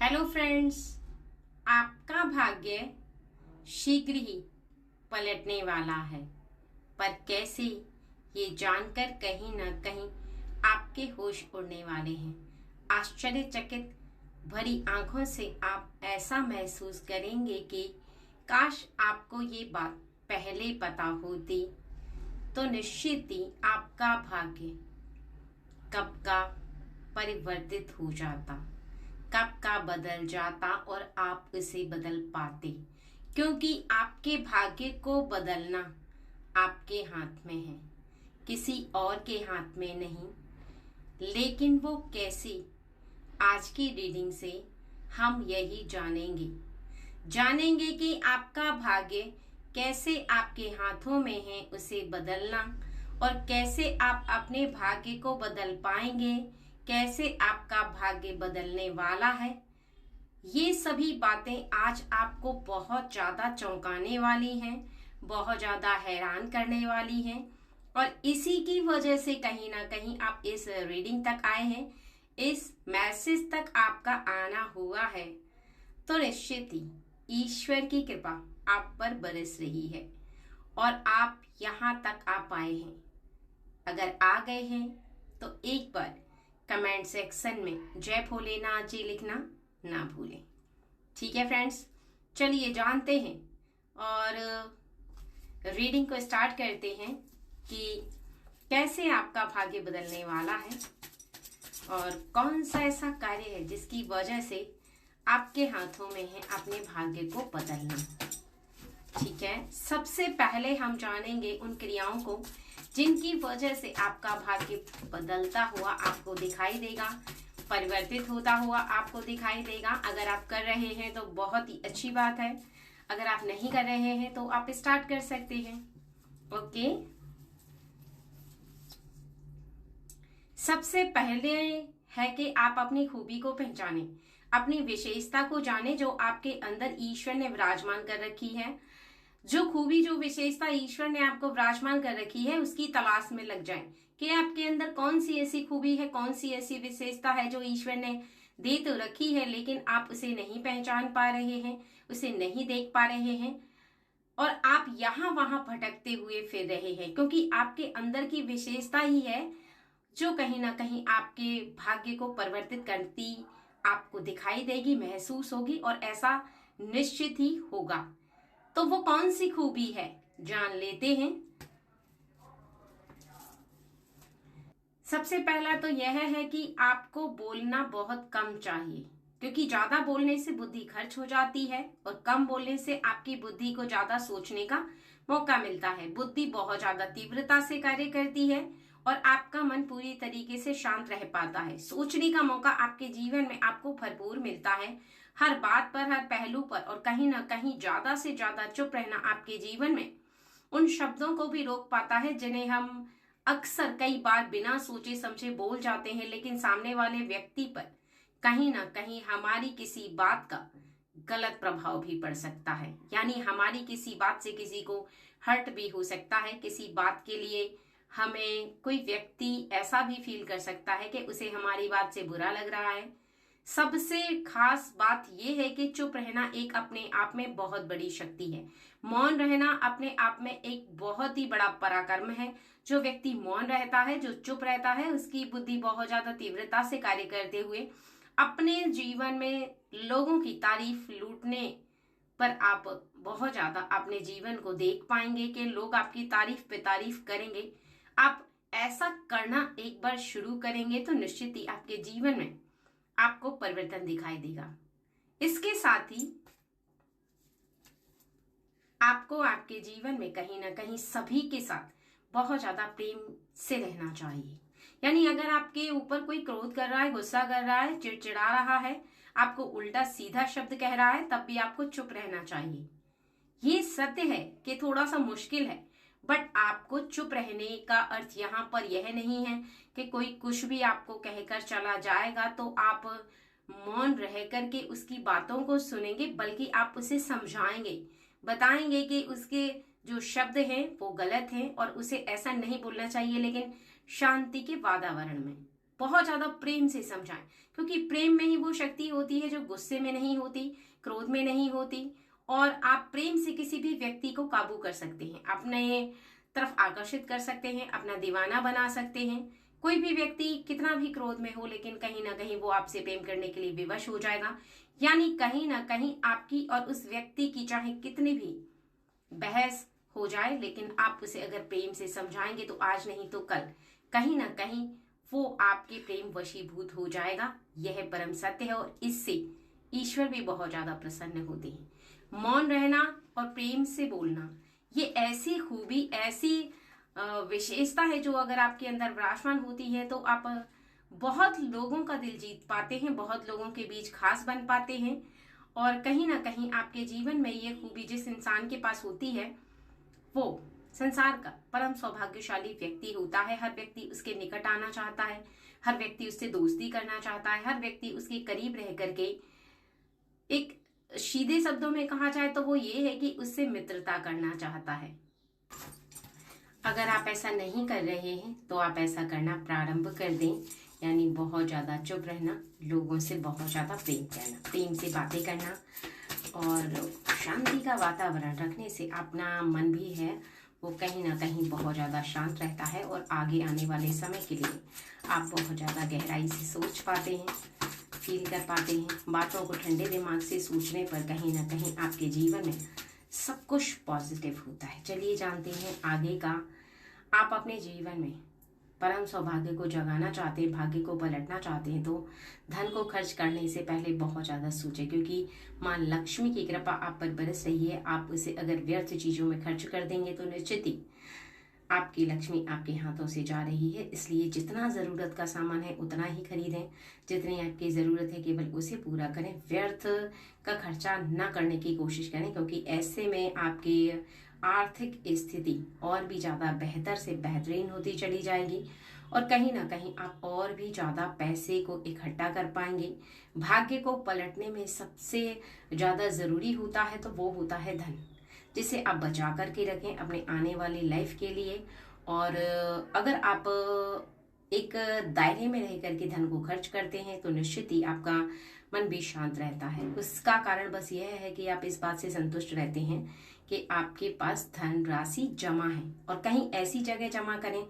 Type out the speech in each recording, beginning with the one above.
Hello friends, आपका भाग्य शीघ्र ही पलटने वाला है। पर कैसे, ये जानकर कहीं न कहीं आपके होश उड़ने वाले हैं। आश्चर्यचकित भरी आंखों से आप ऐसा महसूस करेंगे कि काश आपको ये बात पहले पता होती, तो निश्चित ही आपका भाग्य कब का परिवर्तित हो जाता, कब का बदल जाता और आप उसे बदल पाते। क्योंकि आपके भाग्य को बदलना आपके हाथ में है, किसी और के हाथ में नहीं। लेकिन वो कैसे, आज की रीडिंग से हम यही जानेंगे कि आपका भाग्य कैसे आपके हाथों में है उसे बदलना, और कैसे आप अपने भाग्य को बदल पाएंगे, कैसे आपका भाग्य बदलने वाला है। ये सभी बातें आज आपको बहुत ज्यादा चौंकाने वाली हैं, बहुत ज्यादा हैरान करने वाली हैं, और इसी की वजह से कहीं ना कहीं आप इस रीडिंग तक आए हैं, इस मैसेज तक आपका आना हुआ है। तो निश्चित ही ईश्वर की कृपा आप पर बरस रही है और आप यहाँ तक आ पाए हैं। अगर आ गए हैं तो एक बार कमेंट सेक्शन में जय भोलेनाथ जी लिखना ना भूलें। ठीक है फ्रेंड्स, चलिए जानते हैं और रीडिंग को स्टार्ट करते हैं कि कैसे आपका भाग्य बदलने वाला है और कौन सा ऐसा कार्य है जिसकी वजह से आपके हाथों में है अपने भाग्य को बदलना। ठीक है, सबसे पहले हम जानेंगे उन क्रियाओं को जिनकी वजह से आपका भाग्य बदलता हुआ आपको दिखाई देगा, परिवर्तित होता हुआ आपको दिखाई देगा। अगर आप कर रहे हैं तो बहुत ही अच्छी बात है, अगर आप नहीं कर रहे हैं तो आप स्टार्ट कर सकते हैं। ओके, सबसे पहले है कि आप अपनी खूबी को पहचानें, अपनी विशेषता को जाने जो आपके अंदर ईश्वर ने विराजमान कर रखी है। जो खूबी, जो विशेषता ईश्वर ने आपको विराजमान कर रखी है, उसकी तलाश में लग जाएं कि आपके अंदर कौन सी ऐसी खूबी है, कौन सी ऐसी विशेषता है जो ईश्वर ने दे तो रखी है लेकिन आप उसे नहीं पहचान पा रहे हैं, उसे नहीं देख पा रहे हैं और आप यहाँ वहां भटकते हुए फिर रहे हैं। क्योंकि आपके अंदर की विशेषता ही है जो कहीं ना कहीं आपके भाग्य को परिवर्तित करती आपको दिखाई देगी, महसूस होगी और ऐसा निश्चित ही होगा। तो वो कौन सी खूबी है जान लेते हैं। सबसे पहला तो यह है कि आपको बोलना बहुत कम चाहिए, क्योंकि ज्यादा बोलने से बुद्धि खर्च हो जाती है और कम बोलने से आपकी बुद्धि को ज्यादा सोचने का मौका मिलता है। बुद्धि बहुत ज्यादा तीव्रता से कार्य करती है और आपका मन पूरी तरीके से शांत रह पाता है। सोचने का मौका आपके जीवन में आपको भरपूर मिलता है, हर बात पर, हर पहलू पर, और कहीं ना कहीं ज्यादा से ज्यादा चुप रहना आपके जीवन में उन शब्दों को भी रोक पाता है जिन्हें हम अक्सर कई बार बिना सोचे समझे बोल जाते हैं, लेकिन सामने वाले व्यक्ति पर कहीं ना कहीं हमारी किसी बात का गलत प्रभाव भी पड़ सकता है। यानी हमारी किसी बात से किसी को हर्ट भी हो सकता है, किसी बात के लिए हमें कोई व्यक्ति ऐसा भी फील कर सकता है कि उसे हमारी बात से बुरा लग रहा है। सबसे खास बात यह है कि चुप रहना एक अपने आप में बहुत बड़ी शक्ति है। मौन रहना अपने आप में एक बहुत ही बड़ा पराक्रम है। जो व्यक्ति मौन रहता है, जो चुप रहता है, उसकी बुद्धि बहुत ज्यादा तीव्रता से कार्य करते हुए अपने जीवन में लोगों की तारीफ लूटने पर आप बहुत ज्यादा अपने जीवन को देख पाएंगे कि लोग आपकी तारीफ पे तारीफ करेंगे। आप ऐसा करना एक बार शुरू करेंगे तो निश्चित ही आपके जीवन में आपको परिवर्तन दिखाई देगा। इसके साथ ही आपको आपके जीवन में कहीं ना कहीं सभी के साथ बहुत ज्यादा प्रेम से रहना चाहिए। यानी अगर आपके ऊपर कोई क्रोध कर रहा है, गुस्सा कर रहा है, चिड़चिड़ा रहा है, आपको उल्टा सीधा शब्द कह रहा है, तब भी आपको चुप रहना चाहिए। ये सत्य है कि थोड़ा सा मुश्किल है, बट आपको चुप रहने का अर्थ यहाँ पर यह नहीं है कि कोई कुछ भी आपको कहकर चला जाएगा तो आप मौन रह करके उसकी बातों को सुनेंगे, बल्कि आप उसे समझाएंगे, बताएंगे कि उसके जो शब्द हैं वो गलत हैं और उसे ऐसा नहीं बोलना चाहिए, लेकिन शांति के वातावरण में। बहुत ज्यादा प्रेम से समझाएं, क्योंकि प्रेम में ही वो शक्ति होती है जो गुस्से में नहीं होती, क्रोध में नहीं होती। और आप प्रेम से किसी भी व्यक्ति को काबू कर सकते हैं, अपने तरफ आकर्षित कर सकते हैं, अपना दीवाना बना सकते हैं। कोई भी व्यक्ति कितना भी क्रोध में हो, लेकिन कहीं ना कहीं वो आपसे प्रेम करने के लिए विवश हो जाएगा। यानी कहीं ना कहीं आपकी और उस व्यक्ति की चाहे कितनी भी बहस हो जाए, लेकिन आप उसे अगर प्रेम से समझाएंगे तो आज नहीं तो कल कहीं ना कहीं वो आपके प्रेम वशीभूत हो जाएगा। यह परम सत्य है और इससे ईश्वर भी बहुत ज्यादा प्रसन्न होते हैं। मौन रहना और प्रेम से बोलना, ये ऐसी खूबी, ऐसी विशेषता है जो अगर आपके अंदर विराजमान होती है तो आप बहुत लोगों का दिल जीत पाते हैं, बहुत लोगों के बीच खास बन पाते हैं। और कहीं ना कहीं आपके जीवन में ये खूबी जिस इंसान के पास होती है वो संसार का परम सौभाग्यशाली व्यक्ति होता है। हर व्यक्ति उसके निकट आना चाहता है, हर व्यक्ति उससे दोस्ती करना चाहता है, हर व्यक्ति उसके करीब रह करके, एक सीधे शब्दों में कहा जाए तो वो ये है कि उससे मित्रता करना चाहता है। अगर आप ऐसा नहीं कर रहे हैं तो आप ऐसा करना प्रारंभ कर दें, यानी बहुत ज़्यादा चुप रहना, लोगों से बहुत ज़्यादा प्रेम करना, प्रेम से बातें करना और शांति का वातावरण रखने से अपना मन भी है वो कहीं ना कहीं बहुत ज़्यादा शांत रहता है और आगे आने वाले समय के लिए आप बहुत ज़्यादा गहराई से सोच पाते हैं, फील कर पाते हैं। बातों को ठंडे दिमाग से सोचने पर कहीं ना कहीं आपके जीवन में सब कुछ पॉजिटिव होता है। चलिए जानते हैं आगे का। आप अपने जीवन में परम सौभाग्य को जगाना चाहते हैं, भाग्य को पलटना चाहते हैं तो धन को खर्च करने से पहले बहुत ज़्यादा सोचें, क्योंकि मां लक्ष्मी की कृपा आप पर बरस रही है। आप उसे अगर व्यर्थ चीज़ों में खर्च कर देंगे तो निश्चित ही आपकी लक्ष्मी आपके हाथों से जा रही है। इसलिए जितना ज़रूरत का सामान है उतना ही खरीदें, जितनी आपकी ज़रूरत है केवल उसे पूरा करें। व्यर्थ का खर्चा ना करने की कोशिश करें, क्योंकि ऐसे में आपकी आर्थिक स्थिति और भी ज़्यादा बेहतर से बेहतरीन होती चली जाएगी और कहीं ना कहीं आप और भी ज़्यादा पैसे को इकट्ठा कर पाएंगे। भाग्य को पलटने में सबसे ज़्यादा ज़रूरी होता है तो वो होता है धन, जिसे आप बचा करके रखें अपने आने वाली लाइफ के लिए। और अगर आप एक दायरे में रह करके धन को खर्च करते हैं तो निश्चित ही आपका मन भी शांत रहता है। उसका कारण बस यह है कि आप इस बात से संतुष्ट रहते हैं कि आपके पास धन राशि जमा है, और कहीं ऐसी जगह जमा करें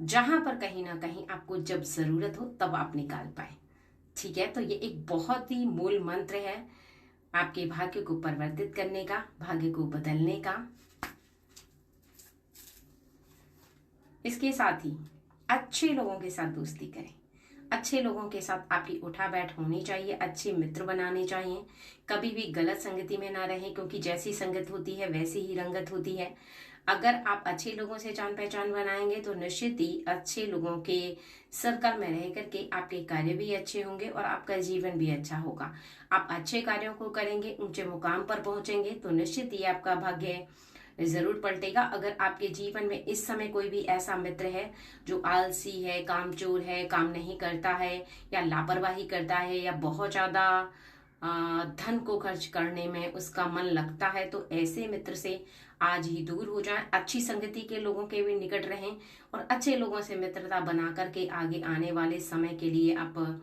जहां पर कहीं ना कहीं आपको जब जरूरत हो तब आप निकाल पाए। ठीक है, तो ये एक बहुत ही मूल मंत्र है आपके भाग्य को परिवर्तित करने का, भाग्य को बदलने का। इसके साथ ही अच्छे लोगों के साथ दोस्ती करें, अच्छे लोगों के साथ आपकी उठा बैठ होनी चाहिए, अच्छे मित्र बनाने चाहिए। कभी भी गलत संगति में ना रहें, क्योंकि जैसी संगत होती है वैसी ही रंगत होती है। अगर आप अच्छे लोगों से जान पहचान बनाएंगे तो निश्चित ही अच्छे लोगों के सर्कल में रह करके आपके कार्य भी अच्छे होंगे और आपका जीवन भी अच्छा होगा। आप अच्छे कार्यों को करेंगे, ऊंचे मुकाम पर पहुंचेंगे तो निश्चित ही आपका भाग्य जरूर पलटेगा। अगर आपके जीवन में इस समय कोई भी ऐसा मित्र है जो आलसी है, कामचोर है, काम नहीं करता है या लापरवाही करता है या बहुत ज्यादा धन को खर्च करने में उसका मन लगता है, तो ऐसे मित्र से आज ही दूर हो जाएं। अच्छी संगति के लोगों के भी निकट रहें और अच्छे लोगों से मित्रता बना करके आगे आने वाले समय के लिए आप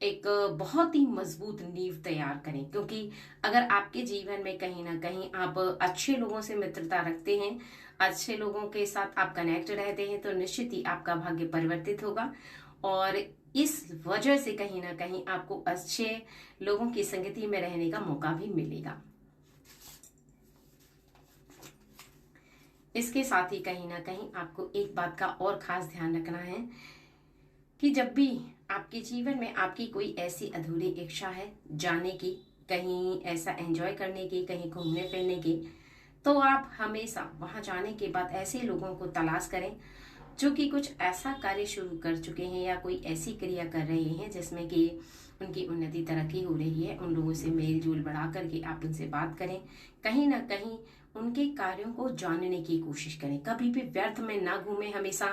एक बहुत ही मजबूत नींव तैयार करें। क्योंकि अगर आपके जीवन में कहीं ना कहीं आप अच्छे लोगों से मित्रता रखते हैं, अच्छे लोगों के साथ आप कनेक्ट रहते हैं तो निश्चित ही आपका भाग्य परिवर्तित होगा और इस वजह से कहीं ना कहीं आपको अच्छे लोगों की संगति में रहने का मौका भी मिलेगा। इसके साथ ही कहीं ना कहीं आपको एक बात का और खास ध्यान रखना है कि जब भी आपके जीवन में आपकी कोई ऐसी अधूरी इच्छा है जाने की, कहीं ऐसा एंजॉय करने की, कहीं घूमने फिरने की, तो आप हमेशा वहां जाने के बाद ऐसे लोगों को तलाश करें जो कि कुछ ऐसा कार्य शुरू कर चुके हैं या कोई ऐसी क्रिया कर रहे हैं जिसमें कि उनकी उन्नति तरक्की हो रही है। उन लोगों से मेल जोल बढ़ा करके आप उनसे बात करें, कहीं ना कहीं उनके कार्यों को जानने की कोशिश करें। कभी भी व्यर्थ में ना घूमें, हमेशा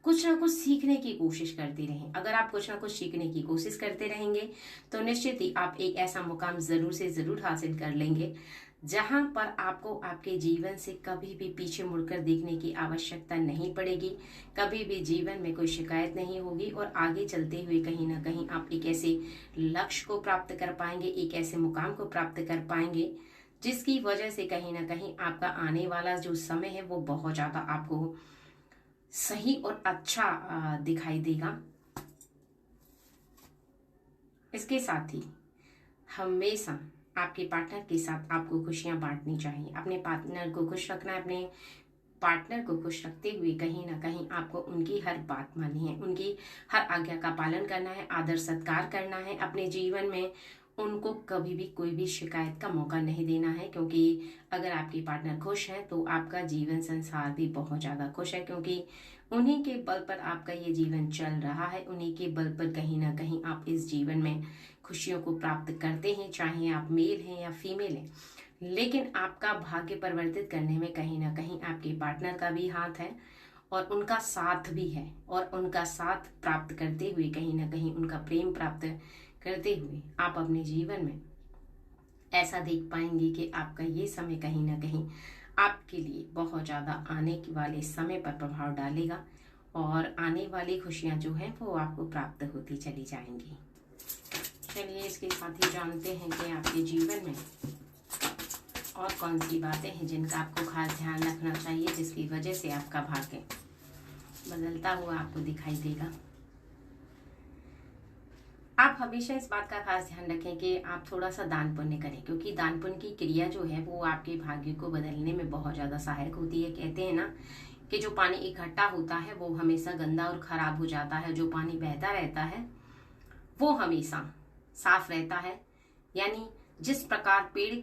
कुछ ना कुछ सीखने की कोशिश करते रहें। अगर आप कुछ ना कुछ सीखने की कोशिश करते रहेंगे तो निश्चित ही आप एक ऐसा मुकाम जरूर से जरूर हासिल कर लेंगे जहां पर आपको आपके जीवन से कभी भी पीछे मुड़कर देखने की आवश्यकता नहीं पड़ेगी, कभी भी जीवन में कोई शिकायत नहीं होगी और आगे चलते हुए कहीं ना कहीं आप एक ऐसे लक्ष्य को प्राप्त कर पाएंगे, एक ऐसे मुकाम को प्राप्त कर पाएंगे जिसकी वजह से कहीं ना कहीं आपका आने वाला जो समय है वो बहुत ज्यादा आपको सही और अच्छा दिखाई देगा। इसके साथ ही हमेशा आपके पार्टनर के साथ आपको खुशियां बांटनी चाहिए। अपने पार्टनर को खुश रखना है। अपने पार्टनर को खुश रखते हुए कहीं ना कहीं आपको उनकी हर बात माननी है, उनकी हर आज्ञा का पालन करना है, आदर सत्कार करना है। अपने जीवन में उनको कभी भी कोई भी शिकायत का मौका नहीं देना है, क्योंकि अगर आपके पार्टनर खुश है तो आपका जीवन संसार भी बहुत ज़्यादा खुश है, क्योंकि उन्हीं के बल पर आपका ये जीवन चल रहा है। उन्हीं के बल पर कहीं ना कहीं आप इस जीवन में खुशियों को प्राप्त करते हैं, चाहे आप मेल हैं या फीमेल हैं। लेकिन आपका भाग्य परिवर्तित करने में कहीं ना कहीं आपके पार्टनर का भी हाथ है और उनका साथ भी है, और उनका साथ प्राप्त करते हुए कहीं ना कहीं उनका प्रेम प्राप्त करते हुए आप अपने जीवन में ऐसा देख पाएंगे कि आपका ये समय कहीं ना कहीं आपके लिए बहुत ज़्यादा आने वाले समय पर प्रभाव डालेगा और आने वाली खुशियाँ जो हैं वो आपको प्राप्त होती चली जाएंगी। चलिए इसके साथ ही जानते हैं कि आपके जीवन में और कौन सी बातें हैं जिनका आपको खास ध्यान रखना चाहिए, जिसकी वजह से आपका भाग्य बदलता हुआ आपको दिखाई देगा। आप हमेशा इस बात का खास ध्यान रखें कि आप थोड़ा सा दान पुण्य करें, क्योंकि दान पुण्य की क्रिया जो है वो आपके भाग्य को बदलने में बहुत ज़्यादा सहायक होती है। कहते हैं ना कि जो पानी इकट्ठा होता है वो हमेशा गंदा और खराब हो जाता है, जो पानी बहता रहता है वो हमेशा साफ रहता है। यानी जिस प्रकार पेड़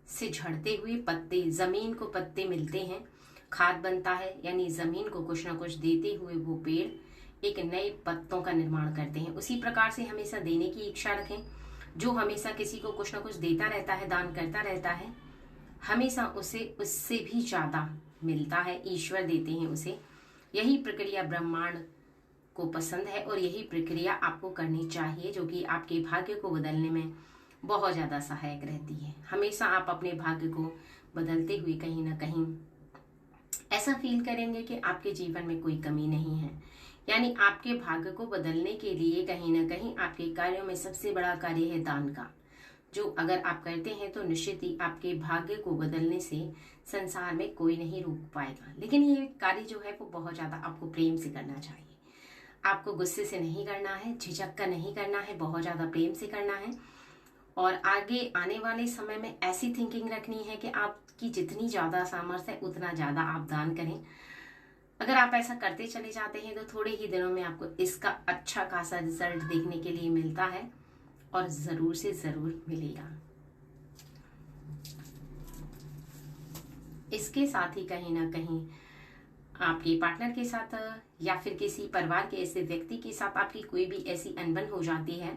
से झड़ते हुए पत्ते, जमीन को पत्ते मिलते हैं, खाद बनता है, यानी जमीन को कुछ ना कुछ देते हुए वो पेड़ एक नए पत्तों का निर्माण करते हैं। उसी प्रकार से हमेशा देने की इच्छा रखें। जो हमेशा किसी को कुछ ना कुछ देता रहता है, दान करता रहता है, हमेशा उसे उससे भी ज्यादा मिलता है, ईश्वर देते हैं उसे। यही प्रक्रिया ब्रह्मांड को पसंद है और यही प्रक्रिया आपको करनी चाहिए, जो कि आपके भाग्य को बदलने में बहुत ज्यादा सहायक रहती है। हमेशा आप अपने भाग्य को बदलते हुए कहीं ना कहीं ऐसा फील करेंगे कि आपके जीवन में कोई कमी नहीं है। यानी आपके भाग्य को बदलने के लिए कहीं ना कहीं आपके कार्यों में सबसे बड़ा कार्य है दान का, जो अगर आप करते हैं तो निश्चित ही आपके भाग्य को बदलने से संसार में कोई नहीं रोक पाएगा। लेकिन ये कार्य जो है वो बहुत ज्यादा आपको प्रेम से करना चाहिए। आपको गुस्से से नहीं करना है, झिझक कर नहीं करना है, बहुत ज्यादा प्रेम से करना है। और आगे आने वाले समय में ऐसी थिंकिंग रखनी है कि आपकी जितनी ज्यादा सामर्थ्य है उतना ज्यादा आप दान करें। अगर आप ऐसा करते चले जाते हैं तो थोड़े ही दिनों में आपको इसका अच्छा खासा रिजल्ट देखने के लिए मिलता है और जरूर से जरूर मिलेगा। इसके साथ ही कहीं ना कहीं आपके पार्टनर के साथ या फिर किसी परिवार के ऐसे व्यक्ति के साथ आपकी कोई भी ऐसी अनबन हो जाती है,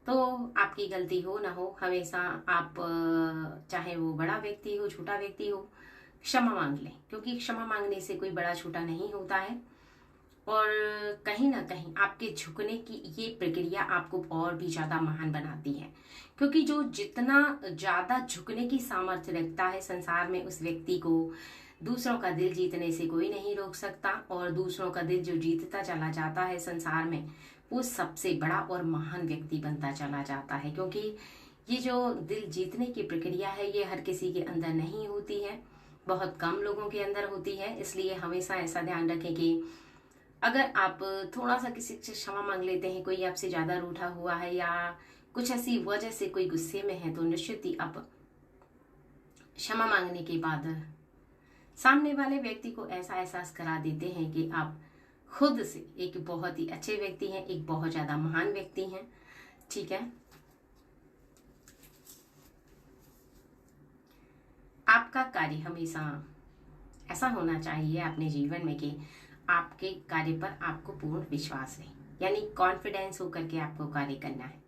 तो आपकी गलती हो ना हो, हमेशा आप चाहे वो बड़ा व्यक्ति हो, छोटा व्यक्ति हो, क्षमा मांग लें, क्योंकि क्षमा मांगने से कोई बड़ा छोटा नहीं होता है। और कहीं ना कहीं आपके झुकने की ये प्रक्रिया आपको और भी ज्यादा महान बनाती है, क्योंकि जो जितना ज्यादा झुकने की सामर्थ्य रखता है संसार में, उस व्यक्ति को दूसरों का दिल जीतने से कोई नहीं रोक सकता। और दूसरों का दिल जो जीतता चला जाता है संसार में, वो सबसे बड़ा और महान व्यक्ति बनता चला जाता है। क्योंकि ये जो दिल जीतने की प्रक्रिया है ये हर किसी के अंदर नहीं होती है, बहुत कम लोगों के अंदर होती है। इसलिए हमेशा ऐसा ध्यान रखें कि अगर आप थोड़ा सा किसी से क्षमा मांग लेते हैं, कोई आपसे ज्यादा रूठा हुआ है या कुछ ऐसी वजह से कोई गुस्से में है, तो निश्चित ही आप क्षमा मांगने के बाद सामने वाले व्यक्ति को ऐसा एहसास करा देते हैं कि आप खुद से एक बहुत ही अच्छे व्यक्ति हैं, एक बहुत ज्यादा महान व्यक्ति हैं। ठीक है, आपका कार्य हमेशा ऐसा होना चाहिए अपने जीवन में कि आपके कार्य पर आपको पूर्ण विश्वास है, यानी कॉन्फिडेंस होकर के आपको कार्य करना है।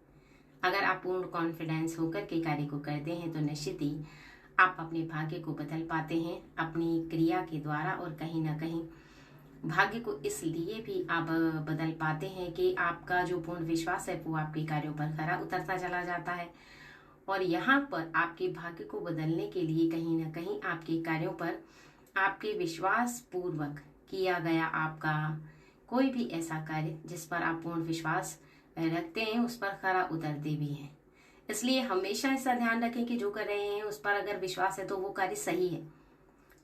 अगर आप पूर्ण कॉन्फिडेंस होकर के कार्य को करते हैं तो निश्चित ही आप अपने भाग्य को बदल पाते हैं अपनी क्रिया के द्वारा। और कहीं ना कहीं भाग्य को इसलिए भी आप बदल पाते हैं कि आपका जो पूर्ण विश्वास है वो आपके कार्यों पर खरा उतरता चला जाता है और यहाँ पर आपके भाग्य को बदलने के लिए कहीं ना कहीं आपके कार्यों पर आपके विश्वास पूर्वक किया गया आपका कोई भी ऐसा कार्य जिस पर आप पूर्ण विश्वास रखते हैं उस पर खरा उतरते भी हैं। इसलिए हमेशा ऐसा ध्यान रखें कि जो कर रहे हैं उस पर अगर विश्वास है तो वो कार्य सही है।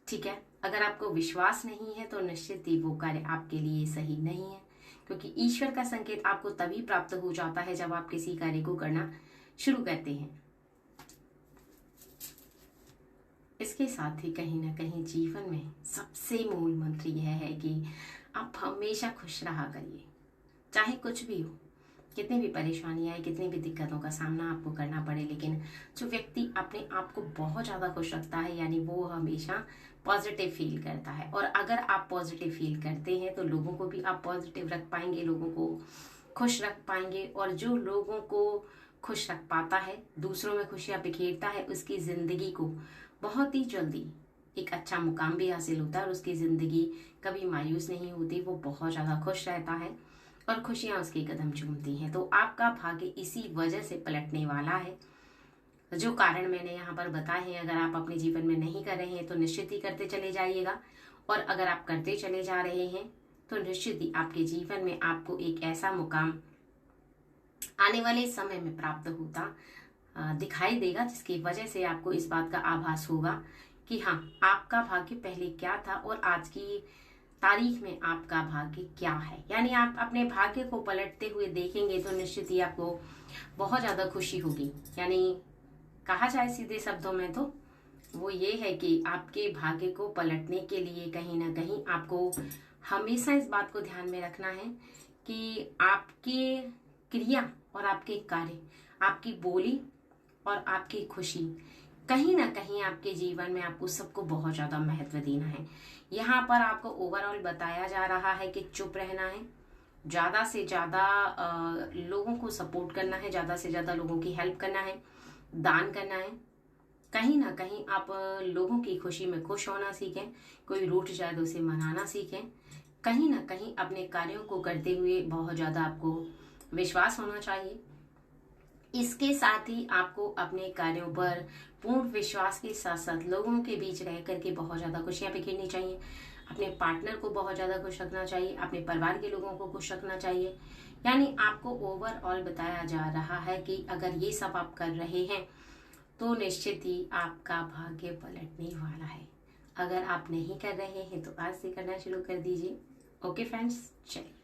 ठीक है, अगर आपको विश्वास नहीं है तो निश्चित ही वो कार्य आपके लिए सही नहीं है, क्योंकि ईश्वर का संकेत आपको तभी प्राप्त हो जाता है जब आप किसी कार्य को करना शुरू करते हैं। इसके साथ ही कहीं ना कहीं जीवन में सबसे मूल मंत्र यह है कि आप हमेशा खुश रहा करिए, चाहे कुछ भी हो, कितनी भी परेशानियां आए, कितनी भी दिक्कतों का सामना आपको करना पड़े, लेकिन जो व्यक्ति अपने आप को बहुत ज़्यादा खुश रखता है यानी वो हमेशा पॉजिटिव फील करता है। और अगर आप पॉजिटिव फील करते हैं तो लोगों को भी आप पॉजिटिव रख पाएंगे, लोगों को खुश रख पाएंगे। और जो लोगों को खुश रख पाता है, दूसरों में खुशियाँ बिखेरता है, उसकी ज़िंदगी को बहुत ही जल्दी एक अच्छा मुकाम भी हासिल होता है और उसकी ज़िंदगी कभी मायूस नहीं होती, वो बहुत ज़्यादा खुश रहता है और खुशियां उसके कदम चूमती हैं। तो आपका भाग्य इसी वजह से पलटने वाला है। जो कारण मैंने यहाँ पर बताए हैं, अगर आप अपने जीवन में नहीं कर रहे हैं तो निश्चित ही करते चले जाइएगा, और अगर आप करते चले जा रहे हैं तो निश्चित ही आपके जीवन में आपको एक ऐसा मुकाम आने वाले समय में प्राप्त होता दिखाई देगा, जिसकी वजह से आपको इस बात का आभास होगा कि हाँ, आपका भाग्य पहले क्या था और आज की तारीख में आपका भाग्य क्या है। यानी आप अपने भाग्य को पलटते हुए देखेंगे तो निश्चित ही आपको बहुत ज़्यादा खुशी होगी। यानी कहा जाए सीधे शब्दों में तो वो ये है कि आपके भाग्य को पलटने के लिए कहीं ना कहीं आपको हमेशा इस बात को ध्यान में रखना है कि आपके क्रिया और आपके कार्य, आपकी बोली और आपकी खुशी, कहीं ना कहीं आपके जीवन में आपको सबको बहुत ज़्यादा महत्व देना है। यहाँ पर आपको ओवरऑल बताया जा रहा है कि चुप रहना है, ज़्यादा से ज़्यादा लोगों को सपोर्ट करना है, ज़्यादा से ज़्यादा लोगों की हेल्प करना है, दान करना है। कहीं ना कहीं आप लोगों की खुशी में खुश होना सीखें, कोई रूठ जाए तो उसे मनाना सीखें। कहीं ना कहीं अपने कार्यों को करते हुए बहुत ज़्यादा आपको विश्वास होना चाहिए। इसके साथ ही आपको अपने कार्यों पर पूर्ण विश्वास के साथ साथ लोगों के बीच रह करके बहुत ज़्यादा खुशियाँ बिखेरनी चाहिए। अपने पार्टनर को बहुत ज़्यादा खुश रखना चाहिए, अपने परिवार के लोगों को खुश रखना चाहिए। यानी आपको ओवरऑल बताया जा रहा है कि अगर ये सब आप कर रहे हैं तो निश्चित ही आपका भाग्य पलटने वाला है। अगर आप नहीं कर रहे हैं तो आज से करना शुरू कर दीजिए। ओके फ्रेंड्स, चलिए।